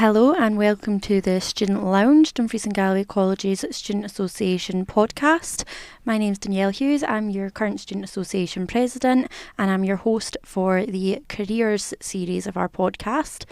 Hello and welcome to the Student Lounge, Dumfries Galloway College's Student Association podcast. My name's Danielle Hughes, I'm your current Student Association President and I'm your host for the Careers series of our podcast.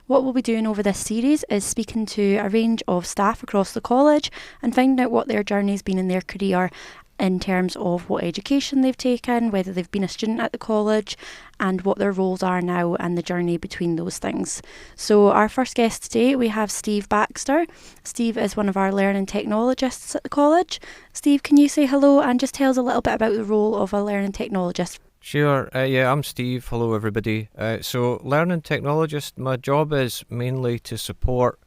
What we'll be doing over this series is speaking to a range of staff across the college and finding out what their journey's been in their career in terms of what education they've taken, whether they've been a student at the college, and what their roles are now and the journey between those things. So our first guest today, we have Steve Baxter. Steve is one of our Learning Technologists at the college. Steve, can you say hello and just tell us a little bit about the role of a Learning Technologist? Sure, I'm Steve. Hello everybody. So Learning Technologist, my job is mainly to support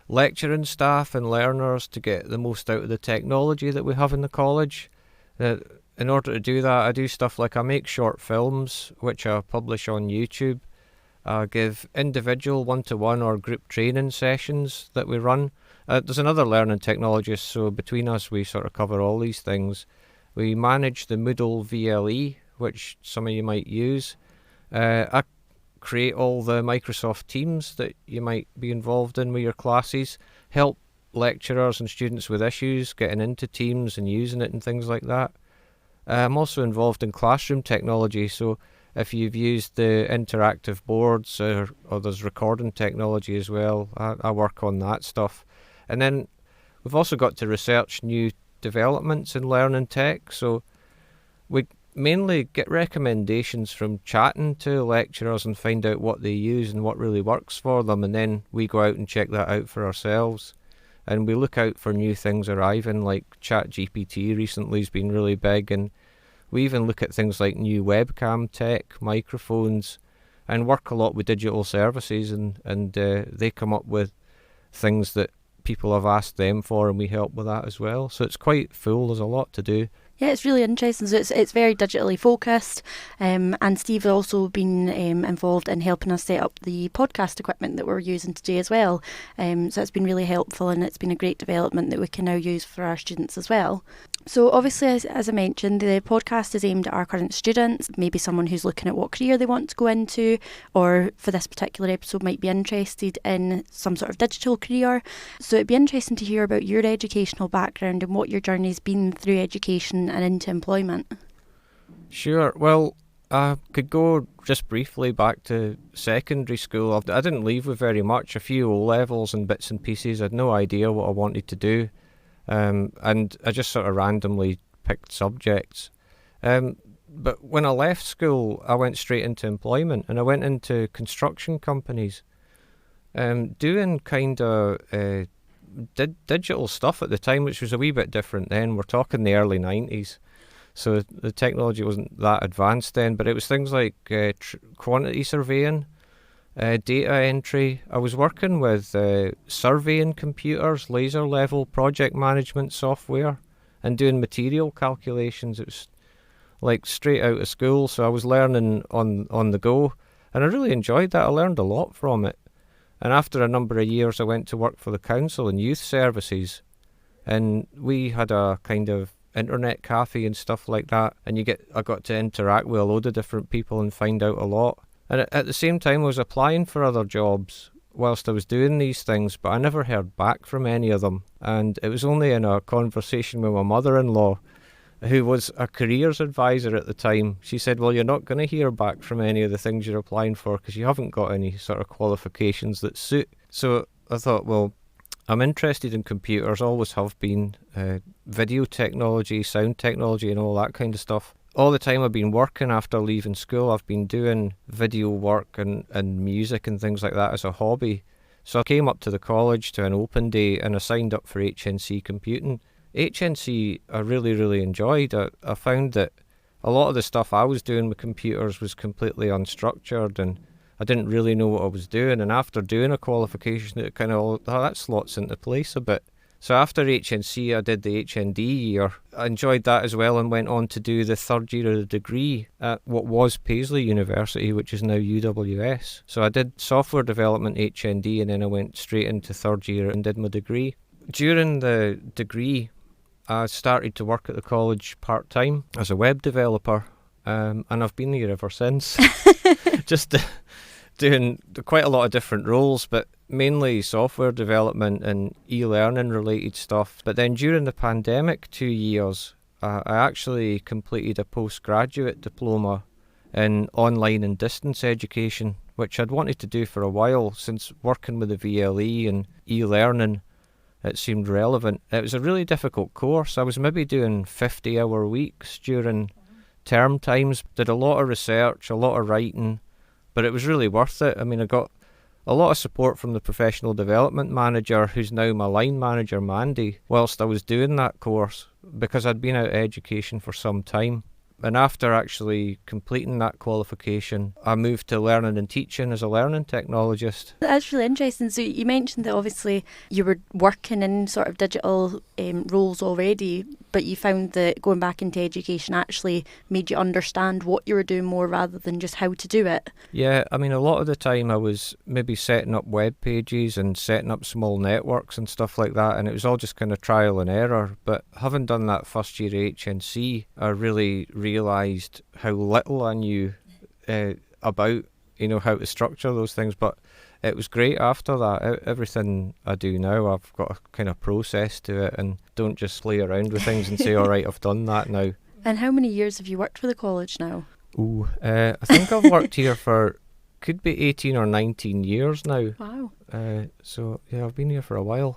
lecturing staff and learners to get the most out of the technology that we have in the college. In order to do that, I do stuff like I make short films, which I publish on YouTube. I give individual one-to-one or group training sessions that we run. There's another Learning Technologist, so between us we sort of cover all these things. We manage the Moodle VLE, which some of you might use. I create all the Microsoft Teams that you might be involved in with your classes, help lecturers and students with issues, getting into Teams and using it and things like that. I'm also involved in classroom technology, so if you've used the interactive boards or there's recording technology as well, I work on that stuff. And then we've also got to research new developments in learning tech, so we mainly get recommendations from chatting to lecturers and find out what they use and what really works for them, and then we go out and check that out for ourselves. And we look out for new things arriving, like ChatGPT recently has been really big, and we even look at things like new webcam tech, microphones, and work a lot with digital services, and they come up with things that people have asked them for, and we help with that as well. So it's quite full, there's a lot to do. Yeah, it's really interesting. So it's very digitally focused, and Steve has also been involved in helping us set up the podcast equipment that we're using today as well. So it's been really helpful, and it's been a great development that we can now use for our students as well. So obviously, as I mentioned, the podcast is aimed at our current students, maybe someone who's looking at what career they want to go into, or for this particular episode might be interested in some sort of digital career. So it'd be interesting to hear about your educational background and what your journey's been through education and into employment. Sure. Well, I could go just briefly back to secondary school. I didn't leave with very much, a few O-levels and bits and pieces. I had no idea what I wanted to do. And I just sort of randomly picked subjects. But when I left school, I went straight into employment, and I went into construction companies, doing kind of digital stuff at the time, which was a wee bit different then. We're talking the early 90s, so the technology wasn't that advanced then, but it was things like quantity surveying, data entry. I was working with surveying computers, laser level project management software, and doing material calculations. It was like straight out of school, so I was learning on the go, and I really enjoyed that. I learned a lot from it. And after a number of years I went to work for the council in youth services, and we had a kind of internet cafe and stuff like that, and I got to interact with a load of different people and find out a lot. And at the same time I was applying for other jobs whilst I was doing these things, but I never heard back from any of them. And it was only in a conversation with my mother-in-law, who was a careers advisor at the time. She said, well, you're not going to hear back from any of the things you're applying for because you haven't got any sort of qualifications that suit. So I thought, well, I'm interested in computers, always have been, video technology, sound technology and all that kind of stuff. All the time I've been working after leaving school, I've been doing video work and music and things like that as a hobby. So I came up to the college to an open day and I signed up for HNC computing. HNC I really, really enjoyed. I found that a lot of the stuff I was doing with computers was completely unstructured and I didn't really know what I was doing. And after doing a qualification, it kind of, that slots into place a bit. So after HNC, I did the HND year. I enjoyed that as well and went on to do the third year of the degree at what was Paisley University, which is now UWS. So I did software development HND and then I went straight into third year and did my degree. During the degree, I started to work at the college part-time as a web developer, and I've been here ever since. Just doing quite a lot of different roles, but mainly software development and e-learning related stuff. But then during the pandemic 2 years, I actually completed a postgraduate diploma in online and distance education, which I'd wanted to do for a while since working with the VLE and e-learning. It seemed relevant. It was a really difficult course. I was maybe doing 50-hour weeks during term times, did a lot of research, a lot of writing, but it was really worth it. I mean, I got a lot of support from the professional development manager, who's now my line manager, Mandy, whilst I was doing that course, because I'd been out of education for some time. And after actually completing that qualification, I moved to learning and teaching as a learning technologist. That's really interesting. So you mentioned that obviously you were working in sort of digital roles already, but you found that going back into education actually made you understand what you were doing more rather than just how to do it. Yeah, I mean, a lot of the time I was maybe setting up web pages and setting up small networks and stuff like that, and it was all just kind of trial and error. But having done that first year HNC, I really realised how little I knew about, how to structure those things. But it was great after that. Everything I do now, I've got a kind of process to it and don't just play around with things and say, all right, I've done that now. And how many years have you worked for the college now? I think I've worked here for, could be 18 or 19 years now. Wow. So, yeah, I've been here for a while.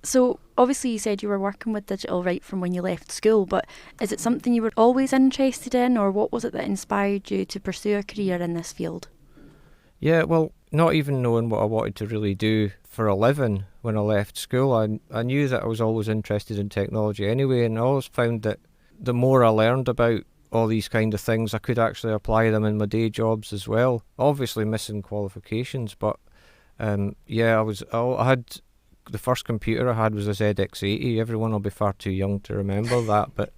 So obviously you said you were working with digital right from when you left school, but is it something you were always interested in, or what was it that inspired you to pursue a career in this field? Yeah, well, not even knowing what I wanted to really do for a living when I left school, I knew that I was always interested in technology anyway, and I always found that the more I learned about all these kind of things, I could actually apply them in my day jobs as well. Obviously missing qualifications, but I had... The first computer I had was a ZX80. Everyone will be far too young to remember that, but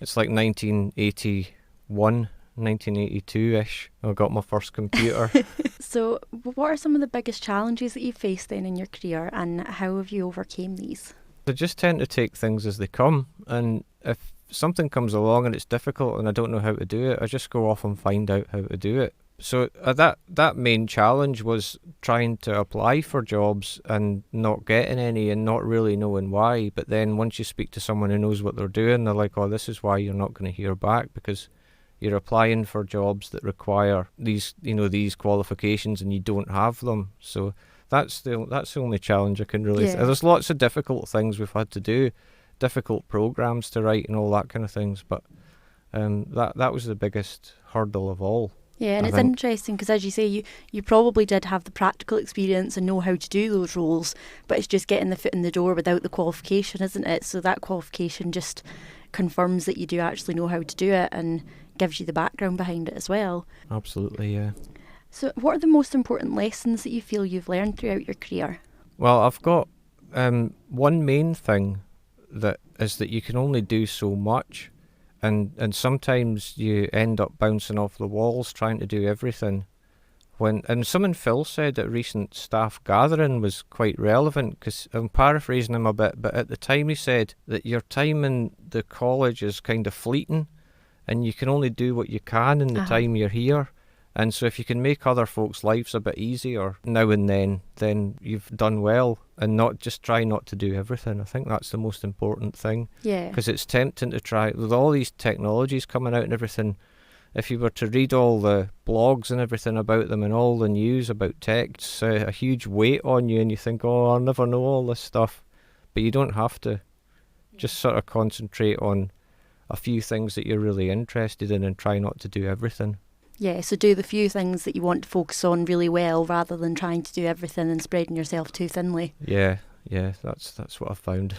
it's like 1981, 1982-ish. I got my first computer. So what are some of the biggest challenges that you faced then in your career, and how have you overcame these? I just tend to take things as they come, and if something comes along and it's difficult and I don't know how to do it, I just go off and find out how to do it. So that main challenge was trying to apply for jobs and not getting any and not really knowing why. But then once you speak to someone who knows what they're doing, they're like, oh, this is why you're not going to hear back, because you're applying for jobs that require these qualifications and you don't have them. So that's the only challenge I can really There's lots of difficult things we've had to do, difficult programs to write and all that kind of things, but that was the biggest hurdle of all. Yeah, and it's interesting because, as you say, you probably did have the practical experience and know how to do those roles, but it's just getting the foot in the door without the qualification, isn't it? So that qualification just confirms that you do actually know how to do it and gives you the background behind it as well. Absolutely, yeah. So what are the most important lessons that you feel you've learned throughout your career? Well, I've got one main thing that is that you can only do so much. And sometimes you end up bouncing off the walls trying to do everything. And something Phil said at a recent staff gathering was quite relevant, because I'm paraphrasing him a bit, but at the time he said that your time in the college is kind of fleeting and you can only do what you can in the time you're here. And so if you can make other folks' lives a bit easier now and then you've done well, and not just try not to do everything. I think that's the most important thing. Yeah. Because it's tempting to try, with all these technologies coming out and everything, if you were to read all the blogs and everything about them and all the news about tech, it's a huge weight on you and you think, oh, I'll never know all this stuff. But you don't have to. Just sort of concentrate on a few things that you're really interested in and try not to do everything. Yeah, so do the few things that you want to focus on really well rather than trying to do everything and spreading yourself too thinly. Yeah, that's what I've found.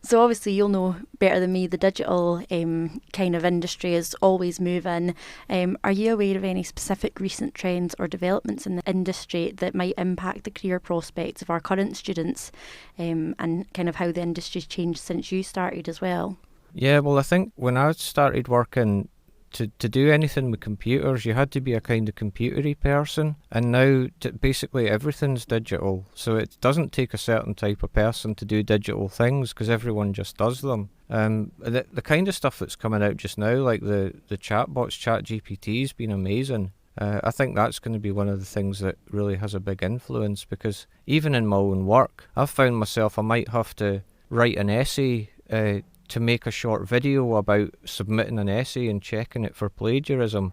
So obviously you'll know better than me, the digital kind of industry is always moving. Are you aware of any specific recent trends or developments in the industry that might impact the career prospects of our current students, and kind of how the industry's changed since you started as well? Yeah, well, I think when I started working, to do anything with computers, you had to be a kind of computery person, and now basically everything's digital, so it doesn't take a certain type of person to do digital things because everyone just does them. The kind of stuff that's coming out just now, like the chatbots, ChatGPT, has been amazing. I think that's going to be one of the things that really has a big influence, because even in my own work, I've found myself I might have to write an essay to make a short video about submitting an essay and checking it for plagiarism.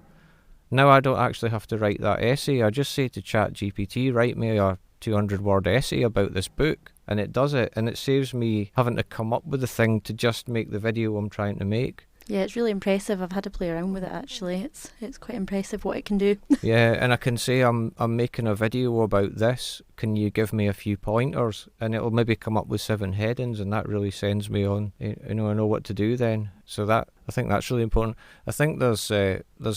Now I don't actually have to write that essay. I just say to ChatGPT, write me a 200-word essay about this book, and it does it, and it saves me having to come up with a thing to just make the video I'm trying to make. Yeah, it's really impressive. I've had to play around with it actually. It's quite impressive what it can do. Yeah, and I can say I'm making a video about this. Can you give me a few pointers? And it'll maybe come up with 7 headings, and that really sends me on. I know what to do then. So I think that's really important. I think there's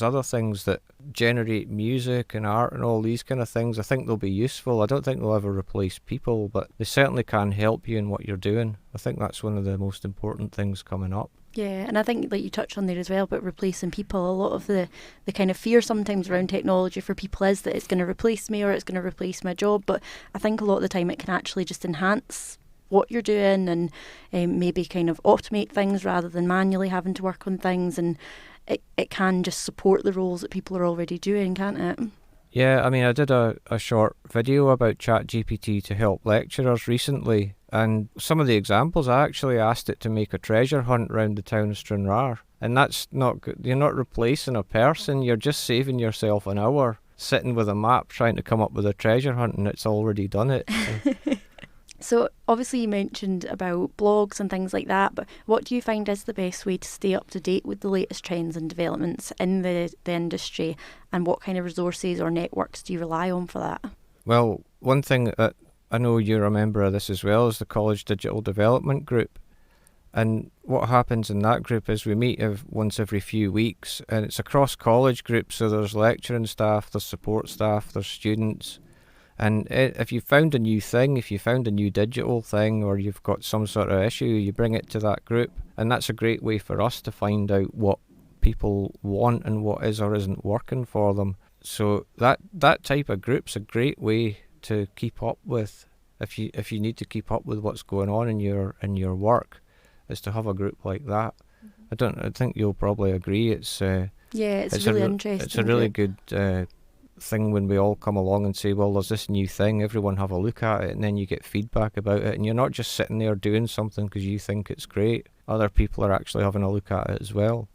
other things that generate music and art and all these kind of things. I think they'll be useful. I don't think they'll ever replace people, but they certainly can help you in what you're doing. I think that's one of the most important things coming up. Yeah, and I think like you touched on there as well about replacing people, a lot of the kind of fear sometimes around technology for people is that it's going to replace me or it's going to replace my job, but I think a lot of the time it can actually just enhance what you're doing and maybe kind of automate things rather than manually having to work on things, and it can just support the roles that people are already doing, can't it? Yeah, I mean, I did a short video about ChatGPT to help lecturers recently, and some of the examples, I actually asked it to make a treasure hunt around the town of Stranraer, and that's not good. You're not replacing a person, you're just saving yourself an hour sitting with a map trying to come up with a treasure hunt, and it's already done it. So obviously you mentioned about blogs and things like that, but what do you find is the best way to stay up to date with the latest trends and developments in the industry, and what kind of resources or networks do you rely on for that? Well, one thing that I know you're a member of this as well is the College Digital Development Group. And what happens in that group is we meet once every few weeks, and it's a cross-college group, so there's lecturing staff, there's support staff, there's students. And if you found a new thing, if you found a new digital thing, or you've got some sort of issue, you bring it to that group. And that's a great way for us to find out what people want and what is or isn't working for them. So that type of group's a great way to keep up with, if you need to keep up with what's going on in your work, is to have a group like that. Mm-hmm. I think you'll probably agree. It's really interesting. It's a really good thing when we all come along and say, well, there's this new thing, everyone have a look at it, and then you get feedback about it, and you're not just sitting there doing something because you think it's great. Other people are actually having a look at it as well.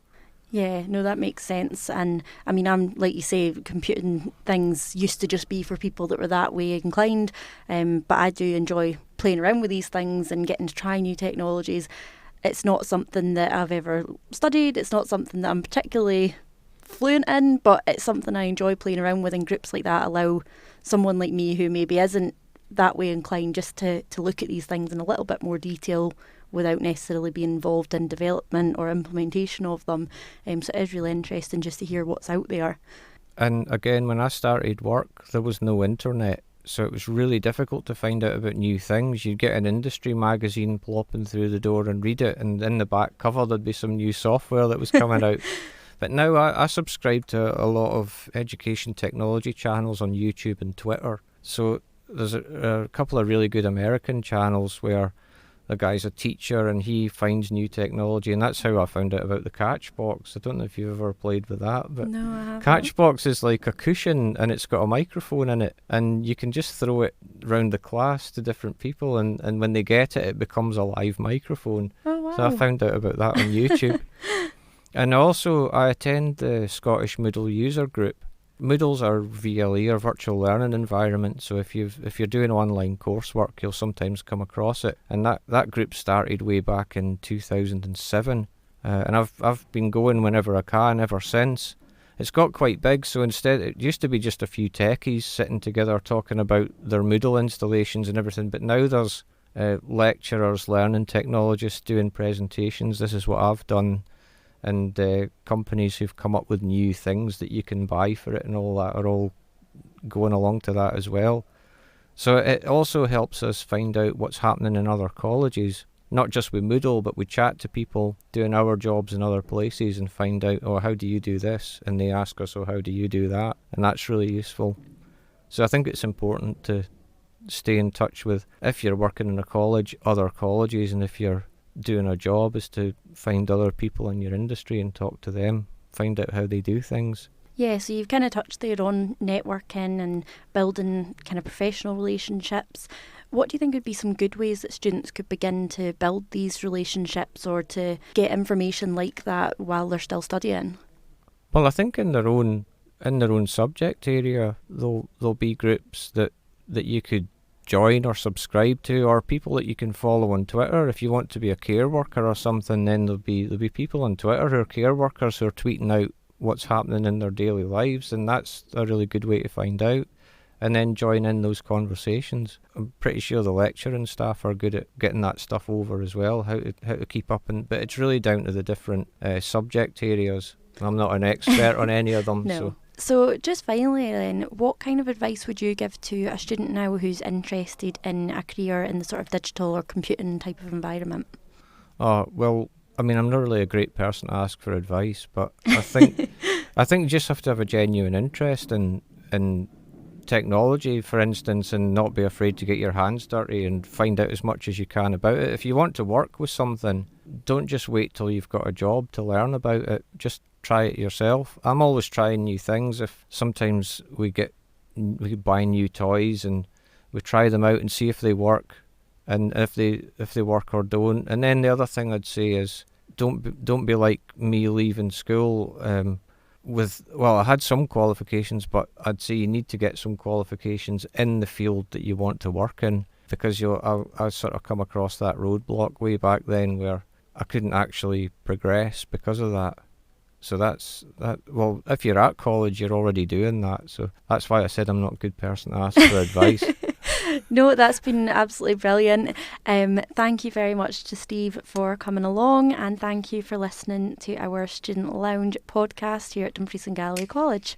Yeah, no, that makes sense. And I mean, I'm like you say, computing things used to just be for people that were that way inclined, but I do enjoy playing around with these things and getting to try new technologies. It's not something that I've ever studied, it's not something that I'm particularly fluent in, but it's something I enjoy playing around with, and groups like that allow someone like me who maybe isn't that way inclined just to look at these things in a little bit more detail without necessarily being involved in development or implementation of them. So it is really interesting just to hear what's out there. And again, when I started work, there was no internet, so it was really difficult to find out about new things. You'd get an industry magazine plopping through the door and read it, and in the back cover there'd be some new software that was coming out. But now I subscribe to a lot of education technology channels on YouTube and Twitter. So there's a couple of really good American channels where the guy's a teacher and he finds new technology, and that's how I found out about the Catchbox. I don't know if you've ever played with that, but no, I haven't. Catchbox is like a cushion, and it's got a microphone in it, and you can just throw it round the class to different people, and when they get it, it becomes a live microphone. Oh, wow. So I found out about that on YouTube. And also, I attend the Scottish Moodle user group. Moodles are VLE, or virtual learning environment, so if you're doing online coursework, you'll sometimes come across it. And that group started way back in 2007, and I've been going whenever I can ever since. It's got quite big, so instead it used to be just a few techies sitting together talking about their Moodle installations and everything, but now there's lecturers, learning technologists doing presentations. This is what I've done. And companies who've come up with new things that you can buy for it and all that are all going along to that as well. So it also helps us find out what's happening in other colleges, not just with Moodle, but we chat to people doing our jobs in other places and find out, oh, how do you do this? And they ask us, oh, how do you do that? And that's really useful. So I think it's important to stay in touch with, if you're working in a college, other colleges, and if you're doing a job, is to find other people in your industry and talk to them, find out how they do things. Yeah, so you've kind of touched there on networking and building kind of professional relationships. What do you think would be some good ways that students could begin to build these relationships or to get information like that while they're still studying? Well, I think in their own subject area, there'll be groups that you could join or subscribe to, or people that you can follow on Twitter. If you want to be a care worker or something, then there'll be people on Twitter who are care workers who are tweeting out what's happening in their daily lives, and that's a really good way to find out. And then join in those conversations. I'm pretty sure the lecturing staff are good at getting that stuff over as well, how to keep up. But it's really down to the different subject areas. I'm not an expert on any of them. No. So just finally then, what kind of advice would you give to a student now who's interested in a career in the sort of digital or computing type of environment? Well, I mean, I'm not really a great person to ask for advice, but I think you just have to have a genuine interest in technology, for instance, and not be afraid to get your hands dirty and find out as much as you can about it. If you want to work with something, don't just wait till you've got a job to learn about it. Just try it yourself. I'm always trying new things. If sometimes we buy new toys and we try them out and see if they work, and if they work or don't. And then the other thing I'd say is don't be like me leaving school. I had some qualifications, but I'd say you need to get some qualifications in the field that you want to work in, because I sort of come across that roadblock way back then where I couldn't actually progress because of that. So that's that. Well, if you're at college, you're already doing that. So that's why I said I'm not a good person to ask for advice. No, that's been absolutely brilliant. Thank you very much to Steve for coming along, and thank you for listening to our Student Lounge podcast here at Dumfries Galloway College.